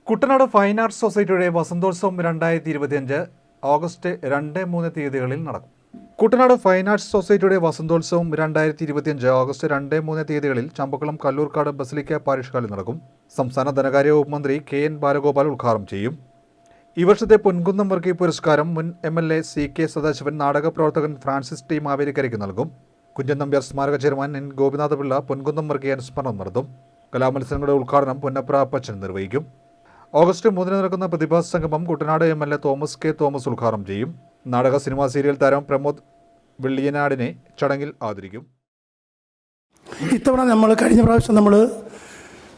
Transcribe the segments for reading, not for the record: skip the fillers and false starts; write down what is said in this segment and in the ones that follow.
Kuttanad fine arts സൊസൈറ്റിയുടെ വസന്തോത്സവം 2025 August 2-3 തീയതികളിൽ നടക്കും. കുട്ടനാട് ഫൈൻ ആർട്സ് സൊസൈറ്റിയുടെ വസന്തോത്സവം 2025 ഓഗസ്റ്റ് 2-3 തീയതികളിൽ ചമ്പക്കുളം കല്ലൂർക്കാട് ബസിലിക്ക പാരിഷ് ഹാളിൽ നടക്കും. സംസ്ഥാന ധനകാര്യ വകുപ്പ് മന്ത്രി KN ബാലഗോപാൽ ഉദ്ഘാടനം ചെയ്യും. ഈ വർഷത്തെ പൊൻകുന്നം വർക്കി പുരസ്കാരം മുൻ MLA CK സദാശിവൻ, നാടക പ്രവർത്തകൻ ഫ്രാൻസിസ് ടി മാവേലിക്കരയ്ക്ക് നൽകും. കുഞ്ചൻ നമ്പ്യാർ സ്മാരക ചെയർമാൻ N ഗോപിനാഥപിള്ള പൊൻകുന്നം വർക്കി അനുസ്മരണം നടത്തും. കലാമത്സരങ്ങളുടെ ഉദ്ഘാടനം പുന്നപ്ര അപ്പച്ചൻ നിർവഹിക്കും. ഓഗസ്റ്റ് 3 നടക്കുന്ന പ്രതിഭാ സംഗമം Kuttanad MLA Thomas K Thomas ഉദ്ഘാടനം ചെയ്യും. നാടക സിനിമാ സീരിയൽ താരം പ്രമോദ് വെള്ളിയനാടിനെ ചടങ്ങിൽ ആദരിക്കും. ഇത്തവണ കഴിഞ്ഞ പ്രാവശ്യം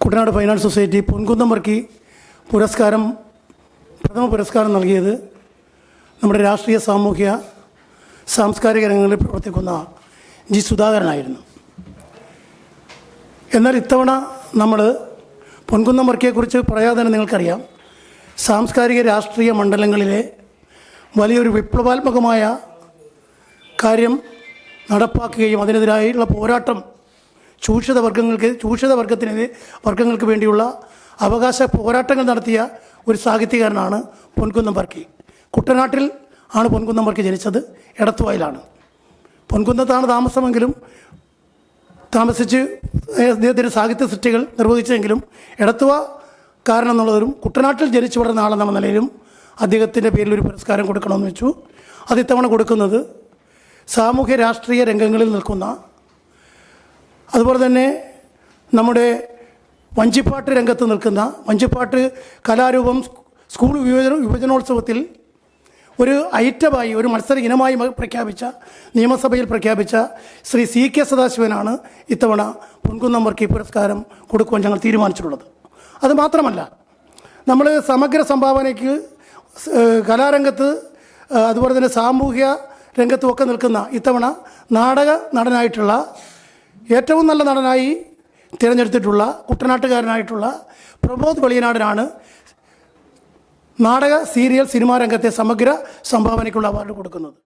Kuttanad fine arts society Ponkunnam Varkey പ്രഥമ പുരസ്കാരം നൽകിയത് നമ്മുടെ രാഷ്ട്രീയ സാമൂഹ്യ സാംസ്കാരിക രംഗങ്ങളിൽ പ്രവർത്തിക്കുന്ന G സുധാകരനായിരുന്നു. എന്നാൽ ഇത്തവണ പൊൻകുന്നം വർക്കിയെക്കുറിച്ച് പറയാതെ തന്നെ നിങ്ങൾക്കറിയാം, സാംസ്കാരിക രാഷ്ട്രീയ മണ്ഡലങ്ങളിലെ വലിയൊരു വിപ്ലവാത്മകമായ കാര്യം നടപ്പാക്കുകയും അതിനെതിരായുള്ള പോരാട്ടം ചൂഷിത വർഗങ്ങൾക്ക് വേണ്ടിയുള്ള അവകാശ പോരാട്ടങ്ങൾ നടത്തിയ ഒരു സാഹിത്യകാരനാണ് പൊൻകുന്നം വർക്കി. കുട്ടനാട്ടിൽ ആണ് പൊൻകുന്നം വർക്കി ജനിച്ചത്, എടത്തുവായിലാണ്. പൊൻകുന്നത്താണ് താമസമെങ്കിലും താമസിച്ച് അദ്ദേഹത്തിൻ്റെ സാഹിത്യ സൃഷ്ടികൾ നിർവഹിച്ചെങ്കിലും എടത്തുവക്കാരൻ എന്നുള്ളവരും കുട്ടനാട്ടിൽ ജനിച്ചു വളർന്ന ആളെന്നുള്ള നിലയിലും അദ്ദേഹത്തിൻ്റെ പേരിൽ ഒരു പുരസ്കാരം കൊടുക്കണമെന്ന് വെച്ചു. അത് ഇത്തവണ കൊടുക്കുന്നത് സാമൂഹ്യ രാഷ്ട്രീയ രംഗങ്ങളിൽ നിൽക്കുന്ന, അതുപോലെ തന്നെ നമ്മുടെ വഞ്ചിപ്പാട്ട് രംഗത്ത് നിൽക്കുന്ന, വഞ്ചിപ്പാട്ട് കലാരൂപം സ്കൂൾ യുവജനോത്സവത്തിൽ ഒരു ഐറ്റമായി, ഒരു മത്സര ഇനമായി നിയമസഭയിൽ പ്രഖ്യാപിച്ച ശ്രീ CK സദാശിവനാണ് ഇത്തവണ പൊൻകുന്നം വർക്കി പുരസ്കാരം കൊടുക്കുവാൻ ഞങ്ങൾ തീരുമാനിച്ചിട്ടുള്ളത്. അതുമാത്രമല്ല, നമ്മൾ സമഗ്ര സംഭാവനയ്ക്ക് കലാരംഗത്ത് അതുപോലെ തന്നെ സാമൂഹ്യ രംഗത്തുമൊക്കെ നിൽക്കുന്ന ഇത്തവണ നാടക നടനായിട്ടുള്ള, ഏറ്റവും നല്ല നടനായി തിരഞ്ഞെടുത്തിട്ടുള്ള കുട്ടനാട്ടുകാരനായിട്ടുള്ള പ്രമോദ് വെളിയനാടിനാണ് നാടക സീരിയൽ സിനിമാ രംഗത്തെ സമഗ്ര സംഭാവനയ്ക്കുള്ള അവാർഡ് കൊടുക്കുന്നത്.